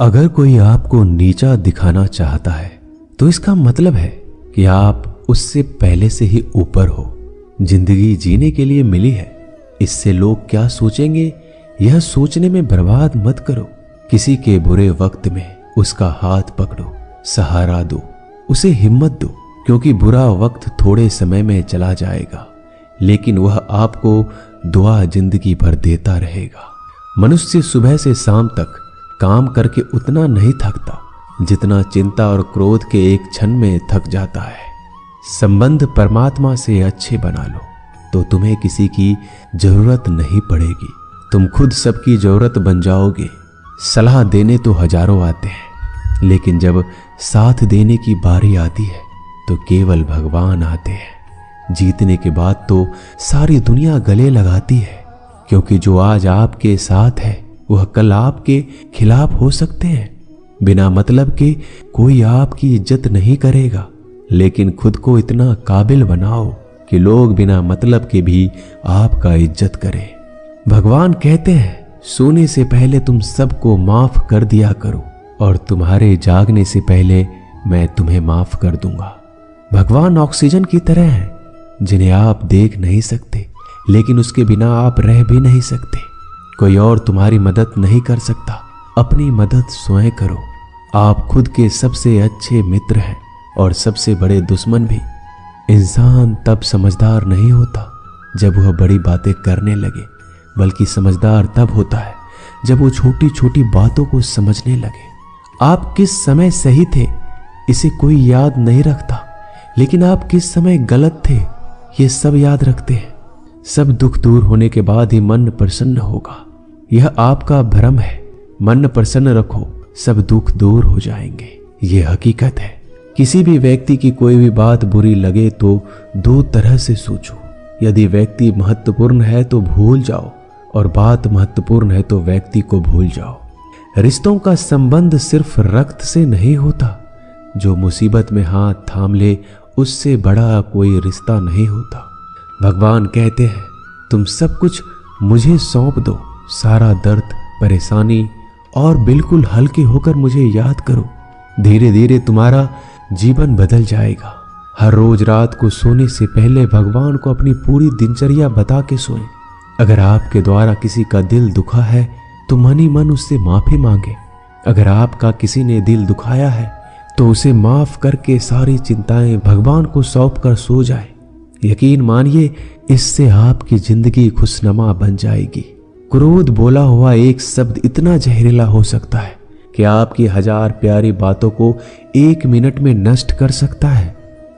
अगर कोई आपको नीचा दिखाना चाहता है तो इसका मतलब है कि आप उससे पहले से ही ऊपर हो। जिंदगी जीने के लिए मिली है, इससे लोग क्या सोचेंगे यह सोचने में बर्बाद मत करो। किसी के बुरे वक्त में उसका हाथ पकड़ो, सहारा दो, उसे हिम्मत दो, क्योंकि बुरा वक्त थोड़े समय में चला जाएगा लेकिन वह आपको दुआ जिंदगी भर देता रहेगा। मनुष्य सुबह से शाम तक काम करके उतना नहीं थकता जितना चिंता और क्रोध के एक क्षण में थक जाता है। संबंध परमात्मा से अच्छे बना लो तो तुम्हें किसी की जरूरत नहीं पड़ेगी, तुम खुद सबकी जरूरत बन जाओगे। सलाह देने तो हजारों आते हैं लेकिन जब साथ देने की बारी आती है तो केवल भगवान आते हैं। जीतने के बाद तो सारी दुनिया गले लगाती है, क्योंकि जो आज आपके साथ है वह कल आपके खिलाफ हो सकते हैं। बिना मतलब के कोई आपकी इज्जत नहीं करेगा, लेकिन खुद को इतना काबिल बनाओ कि लोग बिना मतलब के भी आपका इज्जत करें। भगवान कहते हैं सोने से पहले तुम सबको माफ कर दिया करो और तुम्हारे जागने से पहले मैं तुम्हें माफ कर दूंगा। भगवान ऑक्सीजन की तरह है जिन्हें आप देख नहीं सकते लेकिन उसके बिना आप रह भी नहीं सकते। कोई और तुम्हारी मदद नहीं कर सकता, अपनी मदद स्वयं करो। आप खुद के सबसे अच्छे मित्र हैं और सबसे बड़े दुश्मन भी। इंसान तब समझदार नहीं होता जब वह बड़ी बातें करने लगे, बल्कि समझदार तब होता है जब वो छोटी छोटी बातों को समझने लगे। आप किस समय सही थे इसे कोई याद नहीं रखता, लेकिन आप किस समय गलत थे ये सब याद रखते हैं। सब दुख दूर होने के बाद ही मन प्रसन्न होगा, यह आपका भ्रम है। मन प्रसन्न रखो, सब दुख दूर हो जाएंगे, ये हकीकत है। किसी भी व्यक्ति की कोई भी बात बुरी लगे तो दो तरह से सोचो। यदि व्यक्ति महत्वपूर्ण है तो भूल जाओ और बात महत्वपूर्ण है तो व्यक्ति को भूल जाओ। रिश्तों का संबंध सिर्फ रक्त से नहीं होता, जो मुसीबत में हाथ थाम ले उससे बड़ा कोई रिश्ता नहीं होता। भगवान कहते हैं तुम सब कुछ मुझे सौंप दो, सारा दर्द परेशानी, और बिल्कुल हल्के होकर मुझे याद करो। धीरे धीरे तुम्हारा जीवन बदल जाएगा। हर रोज रात को सोने से पहले भगवान को अपनी पूरी दिनचर्या बता के सोएं। अगर आपके द्वारा किसी का दिल दुखा है तो मन ही मन उससे माफी मांगे। अगर आपका किसी ने दिल दुखाया है तो उसे माफ करके सारी चिंताएं भगवान को सौंप कर सो जाए। यकीन मानिए इससे आपकी जिंदगी खुशनुमा बन जाएगी। क्रोध बोला हुआ एक शब्द इतना जहरीला हो सकता है कि आपकी हजार प्यारी बातों को एक मिनट में नष्ट कर सकता है।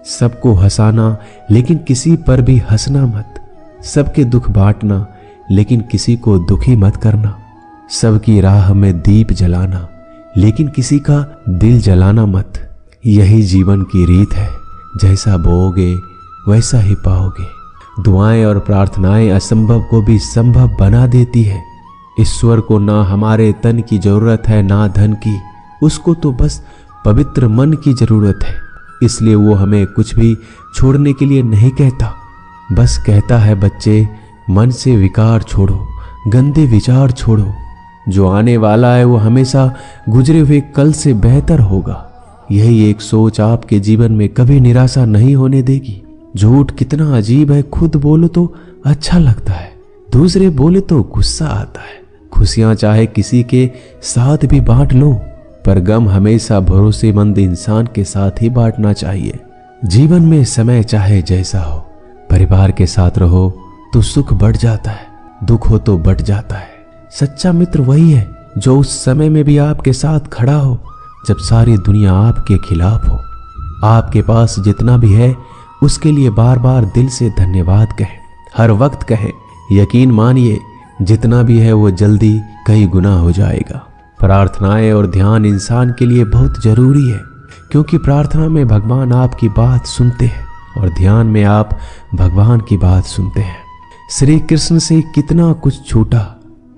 सबको हंसाना लेकिन किसी पर भी हंसना मत। सबके दुख बांटना लेकिन किसी को दुखी मत करना। सबकी राह में दीप जलाना लेकिन किसी का दिल जलाना मत। यही जीवन की रीत है, जैसा बोओगे वैसा ही पाओगे। दुआएं और प्रार्थनाएं असंभव को भी संभव बना देती है। ईश्वर को ना हमारे तन की जरूरत है ना धन की, उसको तो बस पवित्र मन की जरूरत है। इसलिए वो हमें कुछ भी छोड़ने के लिए नहीं कहता, बस कहता है बच्चे मन से विकार छोड़ो, गंदे विचार छोड़ो। जो आने वाला है वो हमेशा गुजरे हुए कल से बेहतर होगा। यही एक सोच आपके जीवन में कभी निराशा नहीं होने देगी। झूठ कितना अजीब है, खुद बोलो तो अच्छा लगता है, दूसरे बोले तो गुस्सा आता है। खुशियां चाहे किसी के साथ भी बांट लो, पर गम हमेशा भरोसेमंद इंसान के साथ ही बांटना चाहिए। जीवन में समय चाहे जैसा हो, परिवार के साथ रहो तो सुख बढ़ जाता है, दुख हो तो बढ़ जाता है। सच्चा मित्र वही है जो उस समय में भी आपके साथ खड़ा हो जब सारी दुनिया आपके खिलाफ हो। आपके पास जितना भी है उसके लिए बार बार दिल से धन्यवाद कहें, हर वक्त कहें। यकीन मानिए जितना भी है वो जल्दी कई गुना हो जाएगा। प्रार्थनाएं और ध्यान इंसान के लिए बहुत जरूरी है, क्योंकि प्रार्थना में भगवान आपकी बात सुनते हैं और ध्यान में आप भगवान की बात सुनते हैं। श्री कृष्ण से कितना कुछ छूटा,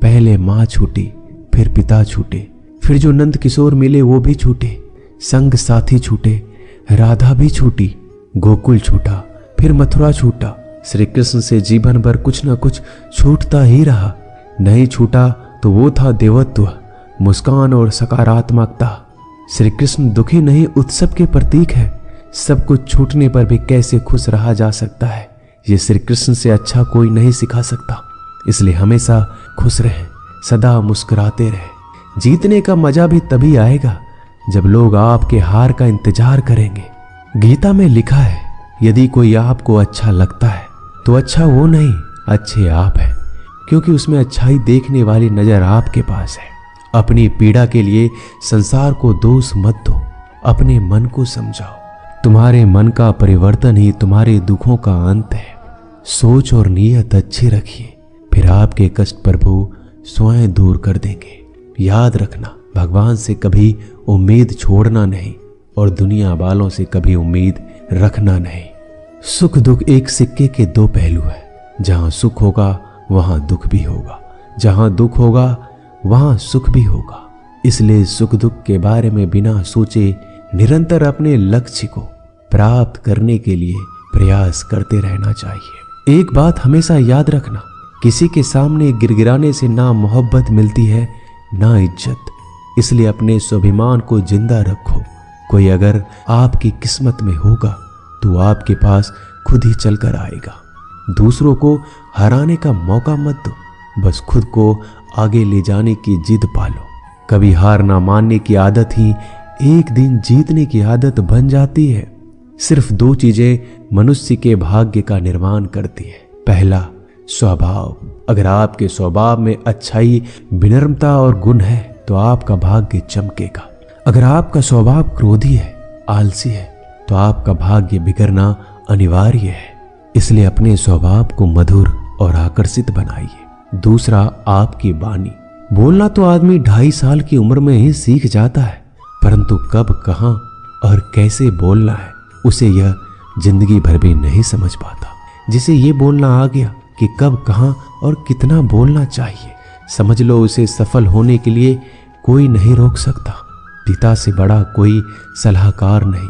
पहले माँ छूटी, फिर पिता छूटे, फिर जो नंद किशोर मिले वो भी छूटे, संग साथी छूटे, राधा भी छूटी, गोकुल छूटा, फिर मथुरा छूटा। श्री कृष्ण से जीवन भर कुछ न कुछ छूटता ही रहा। नहीं छूटा तो वो था देवत्व, मुस्कान और सकारात्मकता। श्री कृष्ण दुखी नहीं, उत्सव के प्रतीक है। सब कुछ छूटने पर भी कैसे खुश रहा जा सकता है, ये श्री कृष्ण से अच्छा कोई नहीं सिखा सकता। इसलिए हमेशा खुश रहें, सदा मुस्कुराते रहें। जीतने का मजा भी तभी आएगा जब लोग आपके हार का इंतजार करेंगे। गीता में लिखा है, यदि कोई आपको अच्छा लगता है तो अच्छा वो नहीं, अच्छे आप हैं, क्योंकि उसमें अच्छाई देखने वाली नजर आपके पास है। अपनी पीड़ा के लिए संसार को दोष मत दो, अपने मन को समझाओ। तुम्हारे मन का परिवर्तन ही तुम्हारे दुखों का अंत है। सोच और नीयत अच्छी रखिए, फिर आपके कष्ट प्रभु स्वयं दूर कर देंगे। याद रखना, भगवान से कभी उम्मीद छोड़ना नहीं और दुनिया वालों से कभी उम्मीद रखना नहीं। सुख दुख एक सिक्के के दो पहलू है। जहां सुख होगा वहां दुख भी होगा, जहां दुख होगा वहां सुख भी होगा। इसलिए सुख दुख के बारे में बिना सोचे निरंतर अपने लक्ष्य को प्राप्त करने के लिए प्रयास करते रहना चाहिए। एक बात हमेशा याद रखना, किसी के सामने गिड़गिड़ाने से ना मोहब्बत मिलती है ना इज्जत। इसलिए अपने स्वाभिमान को जिंदा रखो। कोई अगर आपकी किस्मत में होगा तो आपके पास खुद ही चलकर आएगा। दूसरों को हराने का मौका मत दो, बस खुद को आगे ले जाने की जिद पालो। कभी हार ना मानने की आदत ही एक दिन जीतने की आदत बन जाती है। सिर्फ दो चीजें मनुष्य के भाग्य का निर्माण करती है। पहला, स्वभाव। अगर आपके स्वभाव में अच्छाई, विनम्रता और गुण है तो आपका भाग्य चमकेगा। अगर आपका स्वभाव क्रोधी है, आलसी है, तो आपका भाग्य बिगड़ना अनिवार्य है। इसलिए अपने स्वभाव को मधुर और आकर्षित बनाइए। दूसरा, आपकी वाणी। बोलना तो आदमी 2.5 साल की उम्र में ही सीख जाता है, परंतु कब, कहां और कैसे बोलना है उसे यह जिंदगी भर भी नहीं समझ पाता। जिसे ये बोलना आ गया कि कब, कहां और कितना बोलना चाहिए, समझ लो उसे सफल होने के लिए कोई नहीं रोक सकता। पिता से बड़ा कोई सलाहकार नहीं,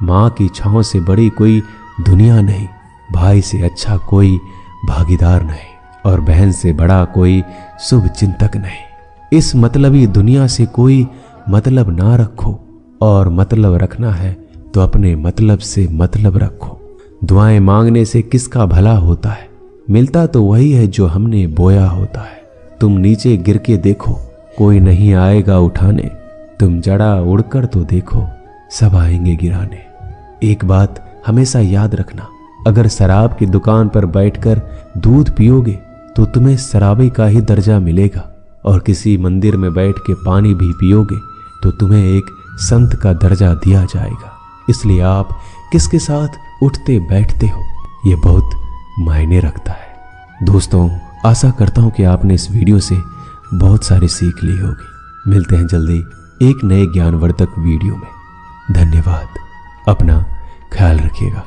माँ की छांव से बड़ी कोई दुनिया नहीं, भाई से अच्छा कोई भागीदार नहीं और बहन से बड़ा कोई शुभ चिंतक नहीं। इस मतलबी दुनिया से कोई मतलब ना रखो, और मतलब रखना है तो अपने मतलब से मतलब रखो। दुआएं मांगने से किसका भला होता है, मिलता तो वही है जो हमने बोया होता है। तुम नीचे गिर के देखो, कोई नहीं आएगा उठाने। तुम जड़ा उड़कर तो देखो, सब आएंगे गिराने। एक बात हमेशा याद रखना, अगर शराब की दुकान पर बैठकर दूध पियोगे तो तुम्हें शराबी का ही दर्जा मिलेगा, और किसी मंदिर में बैठ के पानी भी पियोगे तो तुम्हें एक संत का दर्जा दिया जाएगा। इसलिए आप किसके साथ उठते बैठते हो, ये बहुत मायने रखता है। दोस्तों, आशा करता हूं कि आपने इस वीडियो से बहुत सारी सीख ली होगी। मिलते हैं जल्दी एक नए ज्ञानवर्धक वीडियो में। धन्यवाद। अपना ख्याल रखिएगा।